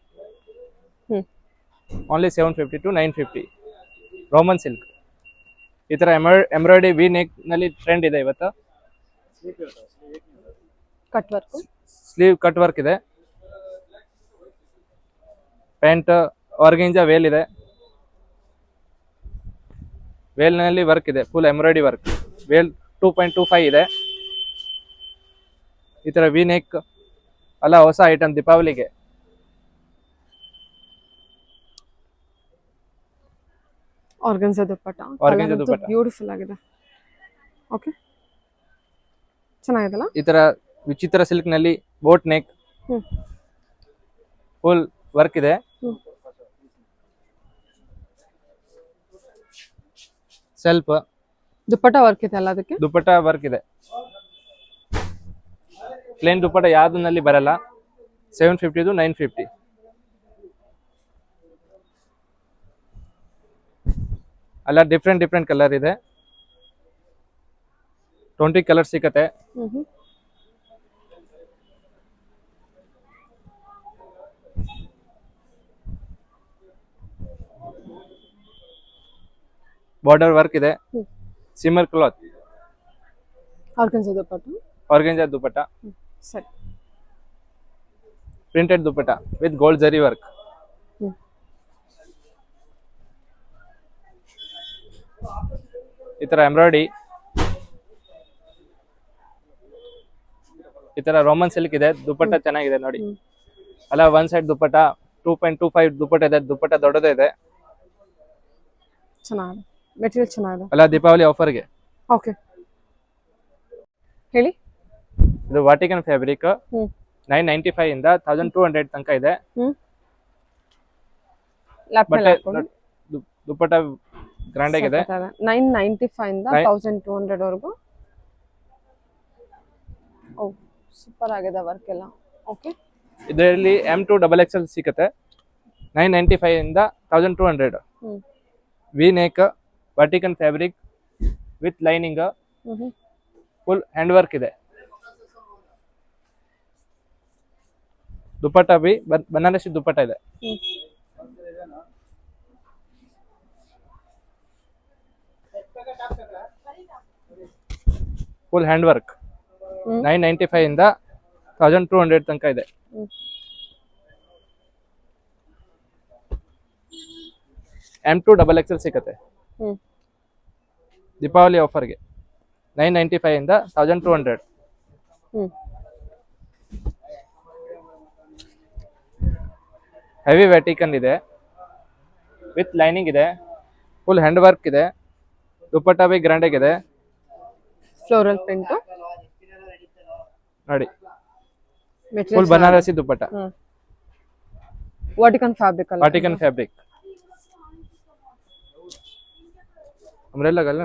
Only 750 to 950 Roman silk. ಈ ತರ ಎಂಬ್ರಾಯ್ಡರಿ ವಿ ನೆಕ್ ನಲ್ಲಿ ಟ್ರೆಂಡ್ ಇದೆ ಇವತ್ತು. Cut work, sleeve cut work ಇದೆ, ಪ್ಯಾಂಟ್ ಆರ್ಗೆಂಜಾ ವೇಲ್ ಇದೆ, ವೇಲ್ ನಲ್ಲಿ ವರ್ಕ್ ಇದೆ, ಫುಲ್ ಎಂಬ್ರಾಯ್ಡರಿ ವರ್ಕ್. ವೇಲ್ 2.25 ಇದೆ. ಈ ತರ ವಿ ನೆಕ್ ಅಲ್ಲ, ಹೊಸ ಐಟಮ್ ದೀಪಾವಳಿಗೆ. ಆರ್ಗನ್ಸಾ ದುಪ್ಪಟ್ಟ, Organza ದುಪ್ಪಟ್ಟ. ಬ್ಯೂಟಿಫುಲ್ ಆಗಿದೆ. ಓಕೆ ಚೆನ್ನಾಗಿದಲ್ಲ. ಈ ತರ ವಿಚಿತ್ರ ಸಿಲ್ಕ್ ನಲ್ಲಿ ಬೋಟ್ ನೆಕ್, ಫುಲ್ ವರ್ಕ್ ಇದೆ. ಸೆಲ್ಫ್ ದುಪ್ಪಟ್ಟ ವರ್ಕ್ ಇದೆ ಅಲ್ಲ ಅದಕ್ಕೆ? ದುಪ್ಪಟ್ಟ ವರ್ಕ್ ಇದೆ. ಪ್ಲೇನ್ ದುಪ್ಪಟ್ಟ ಯಾವ್ದನ್ನಲ್ಲಿ ಬರಲ್ಲ. 750 to 950. ಅಲ್ಲ ಡಿಫ್ರೆಂಟ್ ಕಲರ್ ಇದೆ, 20 ಕಲರ್ ಸಿಕ್ಕತ್ತೆ. ಬಾರ್ಡರ್ ವರ್ಕ್ ಇದೆ, ಸಿಮ್ಮರ್ ಕ್ಲಾತ್, ಆರ್ಗನ್ಸಾ ದುಪ್ಪಟ್ಟ, ಆರ್ಗೆಂಜಾ ದುಪ್ಪಟ್ಟ, ಸರಿ printed dupatta with gold zari work. ಈ ತರ ಎಂಬ್ರಾಯ್ಡರಿ, ಈ ತರ ರೋಮನ್ ಸಿಲ್ಕ್ ಇದೆ. ದುಪ್ಪಟ್ಟ ಚೆನ್ನಾಗಿದೆ ನೋಡಿ. ಅಲ್ಲ ಒನ್ ಸೈಡ್ ದುಪ್ಪಟ್ಟ 2.25 ದುಪ್ಪಟ್ಟ ಇದೆ, ದುಪ್ಪಟ್ಟ ದೊಡ್ಡದೇ ಇದೆ. ಚೆನ್ನಾಗಿದೆ ಮೆಟೀರಿಯಲ್, ಚೆನ್ನಾಗಿದೆ. ಅಲ್ಲ ದೀಪಾವಳಿ ಆಫರ್ಗೆ. ಓಕೆ ಹೇಳಿ. ಇದು ವಾಟಿಕನ್ ಫ್ಯಾಬ್ರಿಕ್, 995 ಇಂದ 1200 ತನಕ ಇದೆ. ಬಟ್ಟೆ ದುಪ್ಪಟ್ಟ ಗ್ರ್ಯಾಂಡ್ ಆಗಿದೆ. 995 ಇಂದ 1200 ವರೆಗೂ. ಓ ಸೂಪರ್ ಆಗಿದೆ ವರ್ಕ್ ಎಲ್ಲ. ಓಕೆ ಇದರಲ್ಲಿ M2 XXL ಸಿಗುತ್ತೆ. 995 ಇಂದ 1200. V neck, Vatican fabric, with lining, hmm full hand work ಇದೆ. ದುಪಟ್ಟ ಬಿ ಬನಾರಸಿ ದುಪಟ್ಟ ಇದೆ. Full hand work. 995 ಇಂದ 1200 ತನಕ ಇದೆ. M2 XXL ಸಿಗುತ್ತೆ ದೀಪಾವಳಿ ಆಫರ್ಗೆ. 995 ಇಂದ 1200. ಹೆವಿ ವ್ಯಾಟಿಕನ್ ಇದೆ, ವಿತ್ ಲೈನಿಂಗ್ ಇದೆ, ಫುಲ್ ಹ್ಯಾಂಡ್ ವರ್ಕ್ ಇದೆ, ದುಪಟ್ಟ ಬಿ ಗ್ರ್ಯಾಂಡ್ ಆಗಿದೆ ಫ್ಲೋರಲ್ ಪ್ರಿಂಟ್ ನೋಡಿ. ಫುಲ್ ಬನಾರಸಿ ದುಪಟ್ಟ, ವಾಟಿಕನ್ ಫ್ಯಾಬ್ರಿಕ್ ಅಲ್ಲ, ವಾಟಿಕನ್ ಫ್ಯಾಬ್ರಿಕ್. ಅಂಬ್ರೆಲ್ಲಾ ಗಲ್ಲ.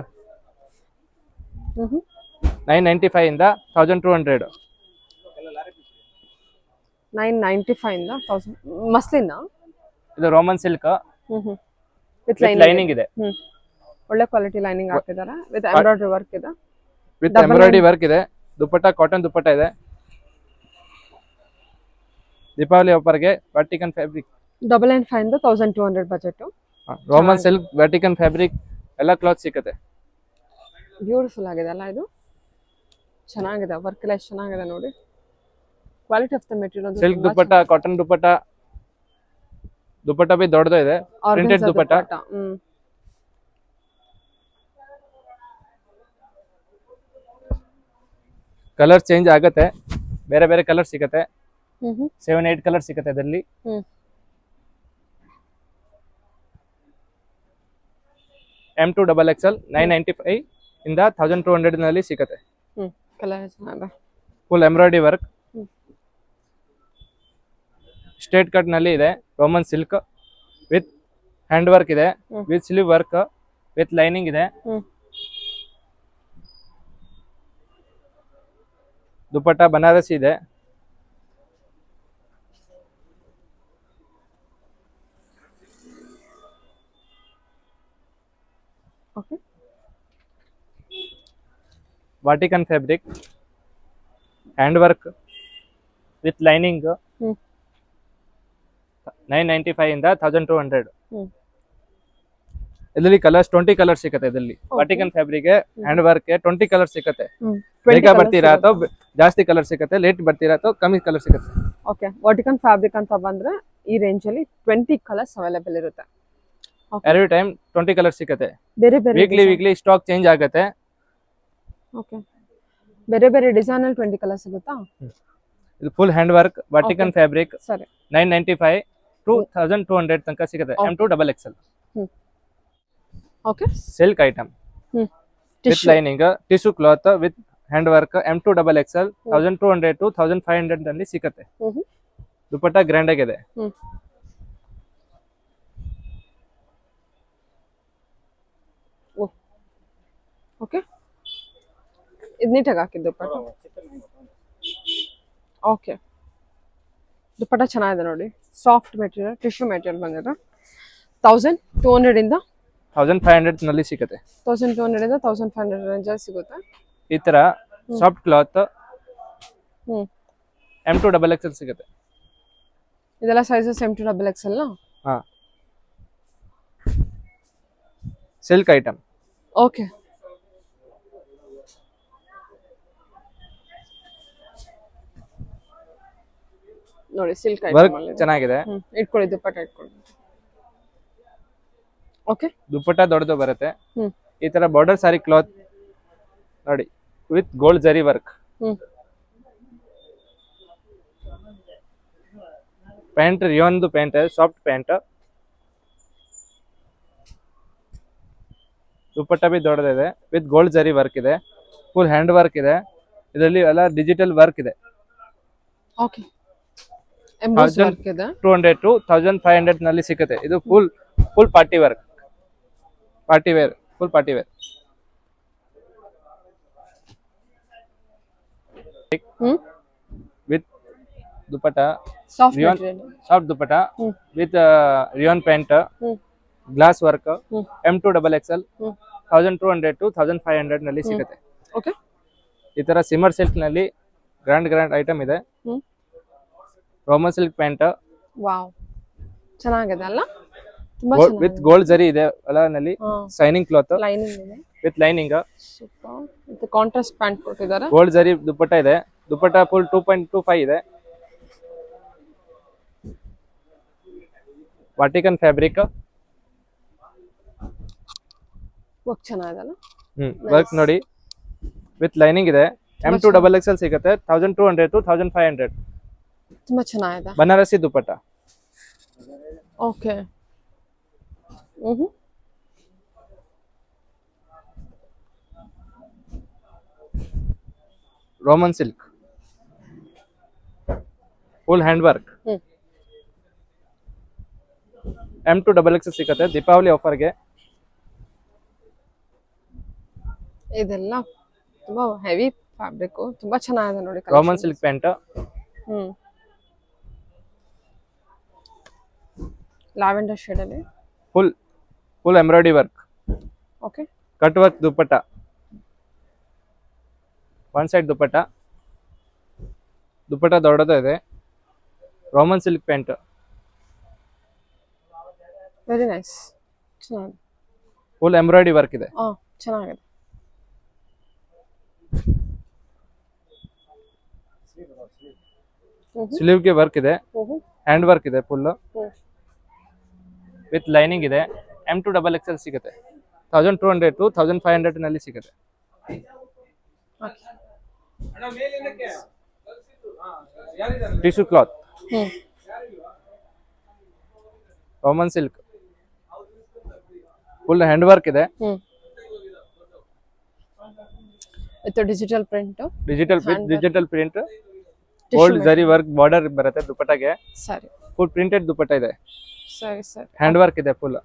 995 ಇಂದ 1200. 995 ಇಂದ 1000. ಮಸ್ಲಿನ್ ಇದು ರೋಮನ್ ಸಿಲ್ಕ್ ವಿತ್ ಲೈನಿಂಗ್ ಇದೆ. ಒಳ್ಳೆ ಕ್ವಾಲಿಟಿ ಲೈನಿಂಗ್ ಹಾಕಿದ್ದಾರೆ, ವಿತ್ ಎಂಬ್ರಾಯ್ಡರಿ ವರ್ಕ್ ಇದೆ, ವಿತ್ ಎಂಬ್ರಾಯ್ಡರಿ ವರ್ಕ್ ಇದೆ. ದುಪಟ್ಟ ಕಾಟನ್ ದುಪಟ್ಟ ಇದೆ. ದೀಪಾವಳಿ ಆಫರ್ಗೆ ವಾಟಿಕನ್ ಫ್ಯಾಬ್ರಿಕ್. 995 ಇಂದ 1200 ಬಜೆಟ್. ರೋಮನ್ ಸಿಲ್ಕ್ ವಾಟಿಕನ್ ಫ್ಯಾಬ್ರಿಕ್ ಎಲ್ಲ ಕ್ಲಾತ್ ಸಿಗುತ್ತೆ. ಬ್ಯೂಟಿಫುಲ್ ಆಗಿದೆ ಅಲ್ಲ ಇದು, ಚೆನ್ನಾಗಿದೆ ವರ್ಕ್ ಎಲ್ಲ ಎಷ್ಟು ಚೆನ್ನಾಗಿದೆ ನೋಡಿ. Quality of the material silk dupatta, cotton dupatta, dupatta B ದೊಡ್ಡದು ಇದೆ, ಪ್ರಿಂಟೆಡ್ ದುಪಟ್ಟ. ಕಲರ್ ಚೇಂಜ್ ಆಗತ್ತೆ, ಬೇರೆ ಬೇರೆ ಕಲರ್ ಸಿಗುತ್ತೆ. 7-8 ಕಲರ್ ಸಿಗುತ್ತೆ ಇದರಲ್ಲಿ. M2 XXL 995 ಇಂದ 1200 ನಲ್ಲಿ ಸಿಗುತ್ತೆ. ಕಲರ್ ಚೆನ್ನಾಗಿದೆ, full embroidery work, straight cut ನಲ್ಲಿ ಇದೆ. Roman silk with hand work ಇದೆ, with sleeve work, with lining ಇದೆ. ದುಪಟ್ಟ ಬನಾರಸಿ ಇದೆ. Okay, Vatican fabric, hand work with lining. 995 ಇಂದ 1200. ಇದರಲ್ಲಿ ಕಲರ್ಸ್ 20 ಕಲರ್ ಸಿಗುತ್ತೆ. ಇದರಲ್ಲಿ Vatican fabric hand work 20 colour ಸಿಗುತ್ತೆ. ಬೇಗ ಬರ್ತೀರಾ ಅಥವಾ ಜಾಸ್ತಿ ಕಲರ್ ಸಿಗುತ್ತೆ, ಲೇಟ್ ಬರ್ತೀರಾ ಅಥವಾ ಕಮ್ಮಿ ಕಲರ್ ಸಿಗುತ್ತೆ. ಓಕೆ, ವಾಟಿಕನ್ ಫ್ಯಾಬ್ರಿಕ್ ಅಂತ ಬಂದ್ರೆ ಈ ರೇಂಜ್ ಅಲ್ಲಿ 20 ಕಲರ್ಸ್ ಅವೈಲೇಬಲ್ ಇರುತ್ತೆ. ಎವ್ರಿ ಟೈಮ್ 20 ಕಲರ್ ಸಿಗುತ್ತೆ. ಬೇರೆ ಬೇರೆ ವೀಕ್ಲಿ ಸ್ಟಾಕ್ ಚೇಂಜ್ ಆಗುತ್ತೆ. ಓಕೆ, ಬೇರೆ ಬೇರೆ ಡಿಸೈನ್ ಅಲ್ಲಿ 20 ಕಲರ್ ಸಿಗುತ್ತಾ? ಇದು ಫುಲ್ ಹ್ಯಾಂಡ್ ವರ್ಕ್ ವಾಟಿಕನ್ ಫ್ಯಾಬ್ರಿಕ್. ಸರಿ, 995 to 1200 ತನಕ ಸಿಗುತ್ತೆ. M2 XXL. Okay, silk item with lining, tissue cloth with hand work. M2 XXL 1200 to 1500 ನಲ್ಲಿ ಸಿಗುತ್ತೆ. ದುಪಟ್ಟ ಗ್ರ್ಯಾಂಡ್ ಆಗಿದೆ. ಓಕೆ, ಇದು ನೀಟಾಗಿ ಹಾಕಿದ್ದು ದುಪಟ್ಟ. ಓಕೆ, ದುಪಟ್ಟ ಚೆನ್ನಾಗಿದೆ ನೋಡಿ, ಸಾಫ್ಟ್ ಮೆಟೀರಿಯಲ್, ಟಿಶ್ಯೂ ಮೆಟೀರಿಯಲ್ ಬಂದಿದೆ. 1200 ಇಂದ 1500 ನಲ್ಲಿ ಸಿಗುತ್ತೆ. 1200 ಇಂದ 1500 ರೇಂಜ್ ಅಲ್ಲಿ ಸಿಗುತ್ತೆ. ಈ ತರ ಸಾಫ್ಟ್ ಕ್ಲಾತ್ M2 XXL ಸಿಗುತ್ತೆ. ಇದೆಲ್ಲ ಸೈಜಸ್ M2 XXL ನಾ? ಹಾ, ಸಿಲ್ಕ್ ಐಟಮ್. ಓಕೆ, ನೋಡಿ ಸಿಲ್ಕ್ ವರ್ಕ್ ಐಟಮ್ ಅಲ್ಲಿ ಚೆನ್ನಾಗಿದೆ. ಇಟ್ಕೊಳ್ಳಿ, ದುಪಟ್ಟ ಇಟ್ಕೊಳ್ಳಿ. ಓಕೆ, ದುಪಟ್ಟ ದೊಡ್ಡದು ಬರುತ್ತೆ. ಈ ತರ ಬಾರ್ಡರ್ ಸಾರಿ ಕ್ಲಾತ್ ನೋಡಿ, with gold zari work. Pant ರಿಯೋನ್ದು ಪ್ಯಾಂಟ್, ಸಾಫ್ಟ್ ಪ್ಯಾಂಟ್. ದುಪಟ್ಟ ಬಿ ದೊಡ್ಡದಿದೆ, ವಿತ್ ಗೋಲ್ಡ್ ಜರಿ ವರ್ಕ್ ಇದೆ, ಫುಲ್ ಹ್ಯಾಂಡ್ ವರ್ಕ್ ಇದೆ. ಇದರಲ್ಲಿ ಎಲ್ಲ ಡಿಜಿಟಲ್ ವರ್ಕ್ ಇದೆ. ಓಕೆ, ಎಂಬೋಸ್ ವರ್ಕ್ ಇದೆ. 200 to 1500 ನಲ್ಲಿ ಸಿಗುತ್ತೆ. ಇದು full party work, party wear, full party wear. With dupatta, soft rayon material. Soft dupatta with rayon pant, glass work. M2 XXL 1200 to 1500 ನಲ್ಲಿ ಸಿಗುತ್ತೆ. ಓಕೆ. ಈ ತರ ಸಿಮ್ಮರ್ ಸಿಲ್ಕ್ ನಲ್ಲಿ ಗ್ರ್ಯಾಂಡ್ ಐಟಮ್ ಇದೆ. ಹ್ಮ್. ರೋಮನ್ ಸಿಲ್ಕ್ ಪ್ಯಾಂಟ್ ವಾವ್, ಚೆನ್ನಾಗಿದೆ ಅಲ್ಲ, ತುಂಬಾ ವಿತ್ ಚೆನ್ನಾಗಿದೆ. ಗೋಲ್ಡ್ ಜರಿ ಇದೆ ನಲ್ಲಿ ಶೈನಿಂಗ್ ಕ್ಲಾತ್ ಲೈನಿಂಗ್ ಇದೆ, ವಿತ್ ಲೈನಿಂಗ್. ಸೂಪರ್. ಮತ್ತೆ ಕಾಂಟ್ರಾಸ್ಟ್ ಪ್ಯಾಂಟ್ ಕೊಟ್ಟಿದ್ದಾರೆ. ಗೋಲ್ಡ್ ಜರಿ ದುಪ್ಪಟ್ಟ ಇದೆ. ದುಪ್ಪಟ್ಟ ಫುಲ್ 2.25 ಇದೆ. Vatican fabric. ವರ್ಕ್ ಚೆನ್ನಾಗಿದೆ ಅಲ್ಲ. ವರ್ಕ್ ನೋಡಿ ವಿತ್ ಲೈನಿಂಗ್ ಇದೆ. M2 XXL ಸಿಗುತ್ತೆ 1200 to 1500. ತುಂಬಾ ಚೆನ್ನಾಗಿದೆ. Banarasi dupatta. Okay. Roman silk full hand work. M2 XXL ಸಿಗುತ್ತೆ ದೀಪಾವಳಿ ಆಫರ್ಗೆ. ಇದೆಲ್ಲ ತುಂಬಾ ಹೆವಿ ಫ್ಯಾಬ್ರಿಕ್, ತುಂಬಾ ಚೆನ್ನಾಗಿದೆ ನೋಡಿ. Roman silk pant. Lavender shade ಅಲ್ಲಿ full embroidery work. Okay. Cut work dupatta. One side dupatta ದೊಡ್ಡದು ಇದೆ. Roman silk pant. Very nice, ಚೆನ್ನಾಗಿದೆ. ಫುಲ್ ಎಂಬ್ರಾಯ್ಡರಿ ವರ್ಕ್ ಇದೆ. ಚೆನ್ನಾಗಿದೆ. ಸ್ಲೀವ್ ಗೆ ವರ್ಕ್ ಇದೆ. ಹ್ಯಾಂಡ್ ವರ್ಕ್ ಇದೆ ಫುಲ್ ವಿತ್ ಲೈನಿಂಗ್ ಇದೆ. M2 XXL ಸಿಗುತ್ತೆ 1200 to 1500 ನಲ್ಲಿ ಸಿಗುತ್ತೆ. Tissue cloth. Roman silk full hand work ಇದೆ. Digital print. Digital print. Gold zari work border ಬರುತ್ತೆ ದುಪ್ಪಟ್ಟಾಗೆ. ಸರಿ. ಫುಲ್ ಪ್ರಿಂಟೆಡ್ ದುಪ್ಪಟ್ಟ ಇದೆ. ಸರಿ ಸರಿ. ಹ್ಯಾಂಡ್ ವರ್ಕ್ ಇದೆ ಫುಲ್.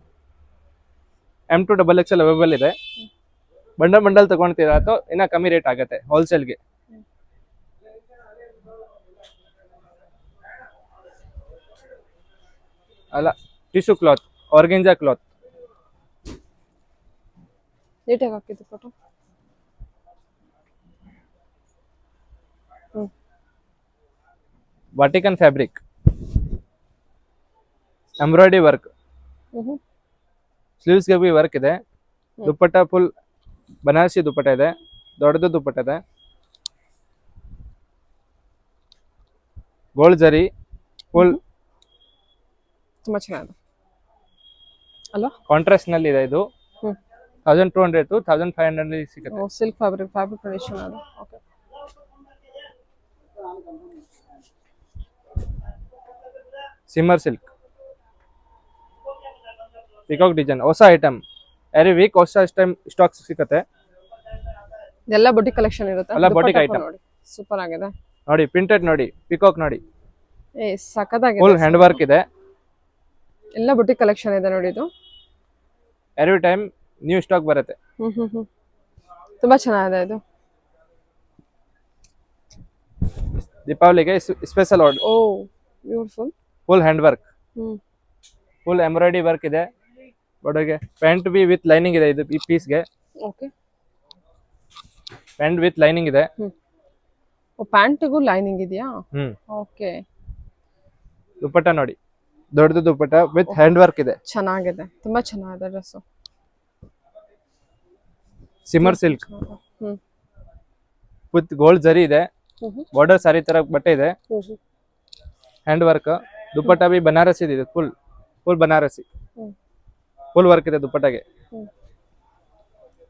M2 XXL ಅವೈಲೇಬಲ್ ಇದೆ. ಬಂಡಲ್ ತಗೊಳ್ತೀರಾ ಅಥವಾ ಇನ್ನ ಕಮ್ಮಿ ರೇಟ್ ಆಗುತ್ತೆ ಹೋಲ್ಸೇಲ್ಗೆ. ಅಲ್ಲ ಟಿಶ್ಯೂ ಕ್ಲಾತ್, ಆರ್ಗೆಂಜಾ ಕ್ಲಾತ್. ನೀಟಾಗಿ ಹಾಕಿದ್ದು photo. Vatican fabric. Embroidery work. Sleeves ಗೆ ಬಿ ವರ್ಕ್ ಇದೆ. ದುಪ್ಪಟ್ಟ ಫುಲ್ ಬನಾರಸಿ ದುಪ್ಪಟ್ಟ ಇದೆ. ದೊಡ್ಡದು ದುಪ್ಪಟ್ಟ ಇದೆ. ಗೋಲ್ಡ್ ಜರಿ ಫುಲ್ ತುಂಬಾ ಚೆನ್ನಾಗಿದೆ ಅಲ್ವಾ. ಕಾಂಟ್ರಾಸ್ಟ್ ನಲ್ಲಿ ಇದೆ ಇದು. 1200 to 1500 ಸಿಗುತ್ತೆ. ಸಿಲ್ಕ್ ಫ್ಯಾಬ್ರಿಕ್ ಟ್ರೆಡಿಷನ್ ಅದು. ಓಕೆ. ಸಿಮ್ಮರ್ ಸಿಲ್ಕ್ ಪಿಕಾಕ್ ಡಿಸೈನ್ ಹೊಸ ಐಟಮ್. ಎವ್ರಿ ವೀಕ್ ಹೊಸ ಸ್ಟಾಕ್ ಸಿಗುತ್ತೆ. ಎಲ್ಲ ಬುಟಿಕ್ ಕಲೆಕ್ಷನ್ ಇರುತ್ತೆ. ಎಲ್ಲ ಬುಟಿಕ್ ಐಟಮ್ ನೋಡಿ, ಸೂಪರ್ ಆಗಿದೆ ನೋಡಿ. ಪ್ರಿಂಟೆಡ್ ನೋಡಿ, ಪಿಕಾಕ್ ನೋಡಿ. ಸಖತ್ತಾಗಿದೆ. ಫುಲ್ ಹ್ಯಾಂಡ್ ವರ್ಕ್ ಇದೆ. ಎಲ್ಲ ಬುಟಿಕ್ ಕಲೆಕ್ಷನ್ ಇದೆ ನೋಡಿ. ಇದು ಎವ್ರಿ ಟೈಮ್ ನ್ಯೂ ಸ್ಟಾಕ್ ಬರುತ್ತೆ. ತುಂಬಾ ಚೆನ್ನಾಗಿದೆ ಇದು. ದೀಪಾವಳಿಗೆ ಸ್ಪೆಷಲ್ ಆರ್ಡರ್. ಓ beautiful. Full hand work. Full embroidery work ಇದೆ. ಬಡಗೆ ಪ್ಯಾಂಟ್ ಬಿ ವಿತ್ ಲೈನಿಂಗ್ ಇದೆ. ಇದು ಈ ಪೀಸ್ಗೆ ಓಕೆ. ಪ್ಯಾಂಟ್ ವಿತ್ ಲೈನಿಂಗ್ ಇದೆ. ಪ್ಯಾಂಟ್ಗೂ ಲೈನಿಂಗ್ ಇದೆಯಾ? ಓಕೆ. ದುಪ್ಪಟ್ಟ ನೋಡಿ, ದೊಡ್ಡದು ದುಪ್ಪಟ್ಟ ವಿತ್ ಹ್ಯಾಂಡ್ ವರ್ಕ್ ಇದೆ. ಚೆನ್ನಾಗಿದೆ, ತುಂಬಾ ಚೆನ್ನಾಗಿದೆ dress. Shimmer silk with gold zari ಇದೆ. ಬಾರ್ಡರ್ ಸಾರಿ ತರ ಬಟ್ಟೆ ಇದೆ. Hand work. ದುಪ್ಪಟ್ಟ ಬಿ ಬನಾರಸಿ ಇದೆ. ಫುಲ್ ಬನಾರಸಿ. ಫುಲ್ ವರ್ಕ್ ಇದೆ ದುಪ್ಪಟ್ಟಗೆ.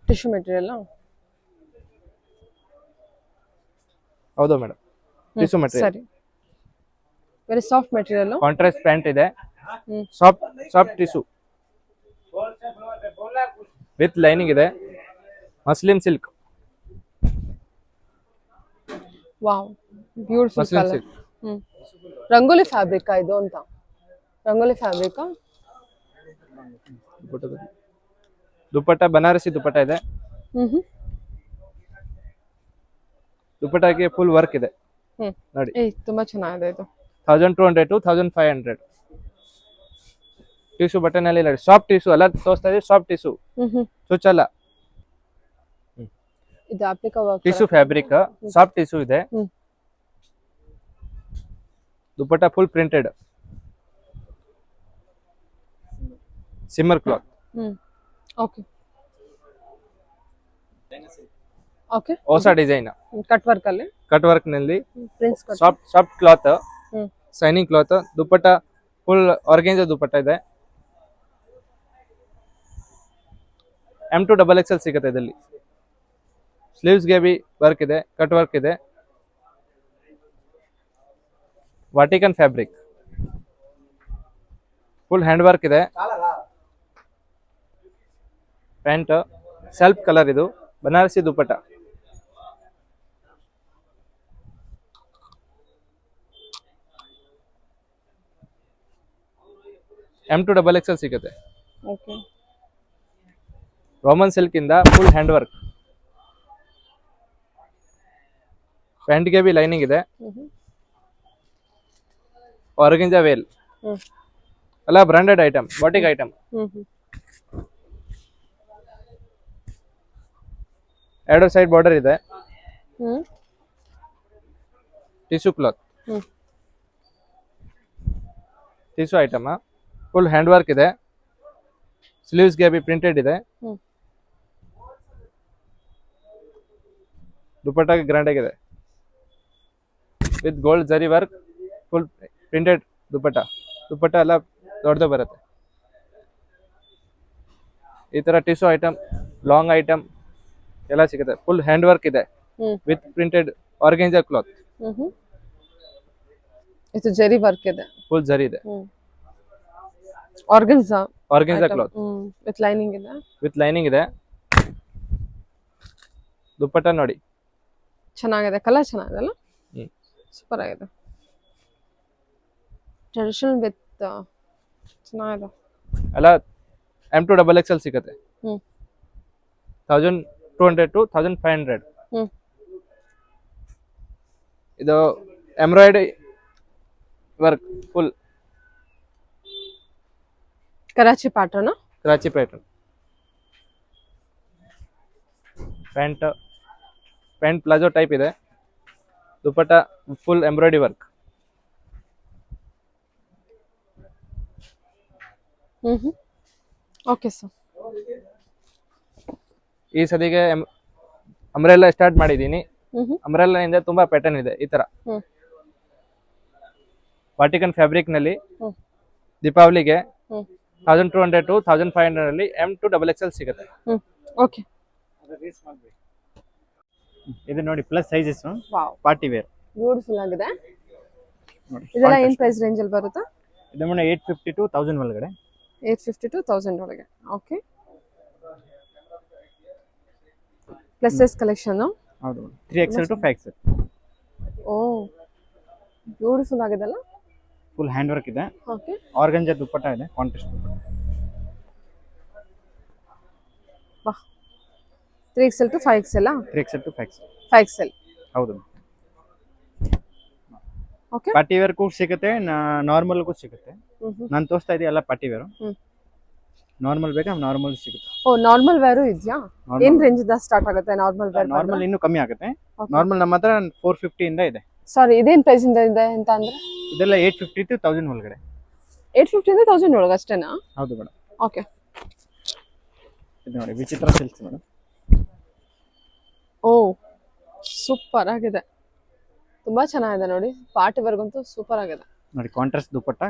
Tissue material. ಹೌದು ಮೇಡಮ್, ಟಿಶ್ಯೂ ಮೆಟೀರಿಯಲ್. ಸರಿ. Very soft material. Contrast pant ಇದೆ. ಸಾಫ್ಟ್ ಟಿಶ್ಯೂ ವಿತ್ ಲೈನಿಂಗ್ ಇದೆ. Muslin silk. Wow, beautiful colour. Rangoli fabric ಇದು ಅಂತ. ರಂಗೋಲಿ ಫ್ಯಾಬ್ರಿಕ್. ದುಪ್ಪಟ್ಟ ಬನಾರಸಿ ದುಪ್ಪಟ್ಟ ಇದೆ. ದುಪ್ಪಟ್ಟಗೆ ಫುಲ್ ವರ್ಕ್ ಇದೆ ನೋಡಿ. ತುಂಬಾ ಚೆನ್ನಾಗಿದೆ ಇದು. 1200 to 1500. ಟಿಶ್ಯೂ ಬಟನ್ ಅಲ್ಲಿ ಸಾಫ್ಟ್ ಟಿಶ್ಯೂ ಅಲ್ಲ ತೋರಿಸ್ತಾ ಇದೆ. ಸಾಫ್ಟ್ ಟಿಶ್ಯೂ ಚುಚ್ಚಲ್ಲ. ಇದು applique work tissue fabric soft tissue ಇದೆ. Dupatta full printed shimmer cloth. Okay okay ಹೊಸ ಡಿಸೈನ್ ಕಟ್ ವರ್ಕ್ ಅಲ್ಲಿ ಕಟ್ ವರ್ಕ್ ನಲ್ಲಿ prince soft cloth, shining cloth. Dupatta full organza dupatta ಇದೆ. M2XXL ಸಿಗುತ್ತೆ ಇದರಲ್ಲಿ. ಸ್ಲೀವ್ಸ್ ಗೆ ಬಿ ವರ್ಕ್ ಇದೆ, ಕಟ್ ವರ್ಕ್ ಇದೆ. Vatican fabric full hand work ಇದೆ. ಪ್ಯಾಂಟ್ ಸೆಲ್ಫ್ ಕಲರ್, ಇದು ಬನಾರಸಿ ದುಪಟ್ಟ. M2XXL ಸಿಗುತ್ತೆ. ಓಕೆ ರೋಮನ್ ಸಿಲ್ಕ್ ಇಂದ ಫುಲ್ ಹ್ಯಾಂಡ್ ವರ್ಕ್. ಪ್ಯಾಂಟ್ ಗೆ ಬಿ ಲೈನಿಂಗ್ ಇದೆ. ಆರ್ಗೆಂಜಾ ವೇಲ್ ಎಲ್ಲ ಬ್ರಾಂಡೆಡ್ ಐಟಮ್, ಬಾಟಿಕ್ ಐಟಮ್. ಎರಡು ಸೈಡ್ ಬಾರ್ಡರ್ ಇದೆ. Tissue cloth, tissue item. Full hand work ಇದೆ. ಸ್ಲೀವ್ಸ್ ಗೆ ಬಿ ಪ್ರಿಂಟೆಡ್ ಇದೆ. ದುಪಟ್ಟಾಗೆ ಗ್ರ್ಯಾಂಡ್ ಆಗಿದೆ with gold zari work. Full printed dupatta. Dupatta ಎಲ್ಲ ದೊಡ್ಡದು ಬರುತ್ತೆ. ಈ ತರ ಟಿಶ್ಯೂ ಐಟಮ್, ಲಾಂಗ್ ಐಟಮ್ ಎಲ್ಲ ಸಿಗುತ್ತೆ. ಫುಲ್ ಹ್ಯಾಂಡ್ ವರ್ಕ್ ಇದೆ ವಿತ್ ಪ್ರಿಂಟೆಡ್ ಆರ್ಗೆಂಜಾ ಕ್ಲಾತ್. ಇದು ಜರಿ ವರ್ಕ್ ಇದೆ, ಫುಲ್ ಜರಿ ಇದೆ. ಆರ್ಗೆನ್ಸಾ ಕ್ಲಾತ್ ವಿತ್ ಲೈನಿಂಗ್ ಇದೆ. ಇದೆ. ದುಪಟ್ಟ ನೋಡಿ ಚೆನ್ನಾಗಿದೆ, ಕಲರ್ ಚೆನ್ನಾಗಿದೆ ಅಲ್ಲ, ಸೂಪರ್ ಆಗಿದೆ. ಟ್ರೆಡಿಷನಲ್ ವಿತ್ ಚೆನ್ನಾಗಿದೆ. ಎಲ್ಲ M2XXL ಸಿಗುತ್ತೆ. 1200 to 1500. ಇದು embroidery work full Karachi pattern. Pant palazzo type ಇದೆ. Dupatta full embroidery work. Okay sir. ಈ ಸದಿಗೆ ಅಂಬ್ರೆಲ್ಲಾ ಸ್ಟಾರ್ಟ್ ಮಾಡಿದೀನಿ. ಅಂಬ್ರೆಲ್ಲಾ ಇಂದ ತುಂಬಾ ಪ್ಯಾಟರ್ನ್ ಇದೆ. ಈ ತರ ವಾಟಿಕನ್ ಫ್ಯಾಬ್ರಿಕ್ ನಲ್ಲಿ ದೀಪಾವಳಿಗೆ 1200 to 1500 ಅಲ್ಲಿ M2XXL ಸಿಗುತ್ತೆ. ಓಕೆ, ಇದು ನೋಡಿ plus sizes wow, party wear beautiful ಆಗಿದೆ. ನೋಡಿ. ಇದೆಲ್ಲ ಏನ್ ಪ್ರೈಸ್ ರೇಂಜ್ ಅಲ್ಲಿ ಬರುತ್ತೆ? ಇದು ಮೊನ್ನೆ 850 to 1000 ಒಳಗಡೆ. 850 to 1000 ಒಳಗೆ. Okay, plus size collection. ಹೌದು, 3XL to 5XL. Oh, beautiful ಆಗಿದೆಲ್ಲ. ಫುಲ್ ಹ್ಯಾಂಡ್ ವರ್ಕ್ ಇದೆ. ಓಕೆ, ಆರ್ಗಂಜಾ ದುಪ್ಪಟ್ಟ ಇದೆ, ಕಾಂಟ್ರಾಸ್ಟ್ ದುಪ್ಪಟ್ಟ. ಬಾ, 3XL to 5XL. 3XL to 5XL. 5XL. ಹೌದು. ಓಕೆ, ಪಾರ್ಟಿ ವೇರ್ ಕೂಡ ಸಿಗುತ್ತೆ, ನಾರ್ಮಲ್ ಕೂಡ ಸಿಗುತ್ತೆ. ನಾನು ತೋರಿಸ್ತಾ ಇದೀನಿ ಎಲ್ಲ ಪಾರ್ಟಿ ವೇರ್. ನಾರ್ಮಲ್ ಬೇಕಾ ನಾರ್ಮಲ್ ಸಿಗುತ್ತೆ. ಓ, ನಾರ್ಮಲ್ ವೇರು ಇದೆಯಾ? ಏನ್ ರೇಂಜ್ ಇಂದ ಸ್ಟಾರ್ಟ್ ಆಗುತ್ತೆ ನಾರ್ಮಲ್ ವೇರ್? ನಾರ್ಮಲ್ ಇನ್ನೂ ಕಮ್ಮಿ ಆಗುತ್ತೆ. ನಾರ್ಮಲ್ ನಮ್ಮ ಹತ್ರ 450 ಇಂದ ಇದೆ. ಸಾರಿ, ಇದೇನ್ ಪ್ರೈಸ್ ಇಂದ ಇದೆ ಅಂತ ಅಂದ್ರೆ? ಇದೆಲ್ಲ 850 to 1000 ಒಳಗಡೆ. 850 ಇಂದ 1000 ಒಳಗೆ ಅಷ್ಟೇನಾ? ಹೌದು ಮೇಡಮ್. ಓಕೆ, ಇದು ನೋಡಿ ವಿಚಿತ್ರ ಸಿಲ್ಕ್ಸ್ ಮೇಡಮ್. ಓ, ಸೂಪರ್ ಆಗಿದೆ, ತುಂಬಾ ಚೆನ್ನಾಗಿದೆ ನೋಡಿ. ಪಾರ್ಟಿ ವರ್ಗಂತೂ ಸೂಪರ್ ಆಗಿದೆ ನೋಡಿ. ಕಾಂಟ್ರಾಸ್ಟ್ ದುಪ್ಪಟ್ಟ,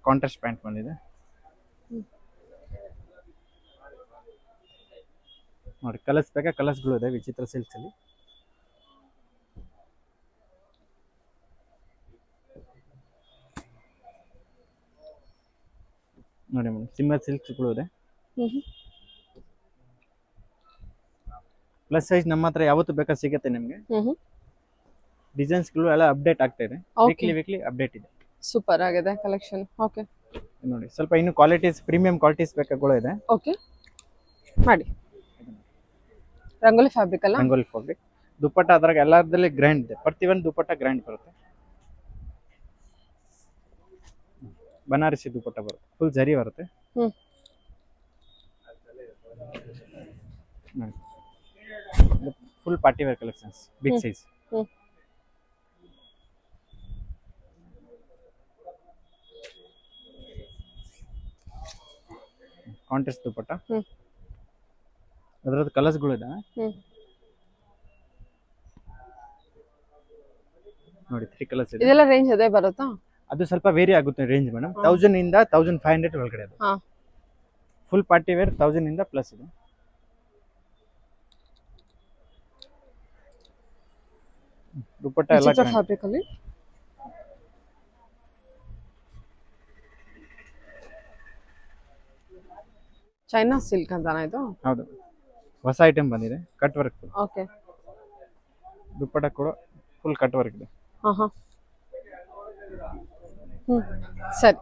ಕಾಂಟ್ರಾಸ್ಟ್ ಪ್ಯಾಂಟ್ ಬಂದಿದೆ ನೋಡಿ. ಕಲರ್ಸ್ ಬೇಕಾ ಕಲರ್ಸ್ಗಳು ಇದೆ ವಿಚಿತ್ರ ಸಿಲ್ಕ್ಸ್ ಅಲ್ಲಿ. ನೋಡಿ ಮೇಡಮ್, ಸಿಮ್ಮರ್ ಸಿಲ್ಕ್ಸ್ಗಳು ಇದೆ. ಪ್ಲಸ್ ಸೈಜ್ ನಮ್ಮ ಹತ್ರ ಯಾವತ್ತು ಬೇಕಾ ಸಿಗುತ್ತೆ ನಿಮಗೆ. ಡಿಸೈನ್ಸ್ಗಳು ಎಲ್ಲ ಅಪ್ಡೇಟ್ ಆಗ್ತಾ ಇದೆ. ವೀಕ್ಲಿ ಅಪ್ಡೇಟ್ ಇದೆ. ಸೂಪರ್ ಆಗಿದೆ ಕಲೆಕ್ಷನ್. ಓಕೆ, ನೋಡಿ ಸ್ವಲ್ಪ ಇನ್ನು ಕ್ವಾಲಿಟೀಸ್, ಪ್ರೀಮಿಯಂ ಕ್ವಾಲಿಟೀಸ್ ಬೇಕಾಗಳು ಇದೆ. ಓಕೆ ಮಾಡಿ. ರಂಗೋಲಿ ಫ್ಯಾಬ್ರಿಕ್ ಅಲ್ಲ? ರಂಗೋಲಿ ಫ್ಯಾಬ್ರಿಕ್. ದುಪ್ಪಟ್ಟ ಅದ್ರಾಗ ಎಲ್ಲದರಲ್ಲಿ ಗ್ರ್ಯಾಂಡ್ ಇದೆ. ಪ್ರತಿಯೊಂದು ದುಪ್ಪಟ್ಟ ಗ್ರ್ಯಾಂಡ್ ಬರುತ್ತೆ. ಬನಾರಸಿ ದುಪ್ಪಟ್ಟ ಬರುತ್ತೆ, ಫುಲ್ ಜರಿ ಬರುತ್ತೆ. Full party wear collections big size. Hmm. Contrast dupatta. Hmm. ಅದರದ್ದು ಕಲರ್ಸ್ಗಳು ಇದಾವೆ ಹ್ಮ್. ನೋಡಿ, 3 ಕಲರ್ಸ್ ಇದೆ. ಇದೆಲ್ಲ ರೇಂಜ್ ಅದೇ ಬರುತ್ತಾ? ಅದು ಸ್ವಲ್ಪ ವೇರಿ ಆಗುತ್ತೆ ರೇಂಜ್ ಮೇಡಮ್. 1000 ಇಂದ 1500 ಒಳಗಡೆ ಅದು. ಹಾ. ಫುಲ್ ಪಾರ್ಟಿ ವೇರ್ 1000 ಇಂದ ಪ್ಲಸ್ ಇದೆ. ದುಪ್ಪಟ್ಟ ಎಲ್ಲ ಫ್ಯಾಬ್ರಿಕ್ ಅಲ್ಲಿ ಚೈನಾ ಸಿಲ್ಕ್ ಅಂತಾನ ಇದು? ಹೌದು, ಹೊಸ ಐಟಮ್ ಬಂದಿದೆ, ಕಟ್ ವರ್ಕ್. ಓಕೆ. ದುಪ್ಪಟ್ಟ ಕೂಡ ಫುಲ್ ಕಟ್ ವರ್ಕ್ ಇದೆ. ಹಾ ಹಾ. ಸರಿ.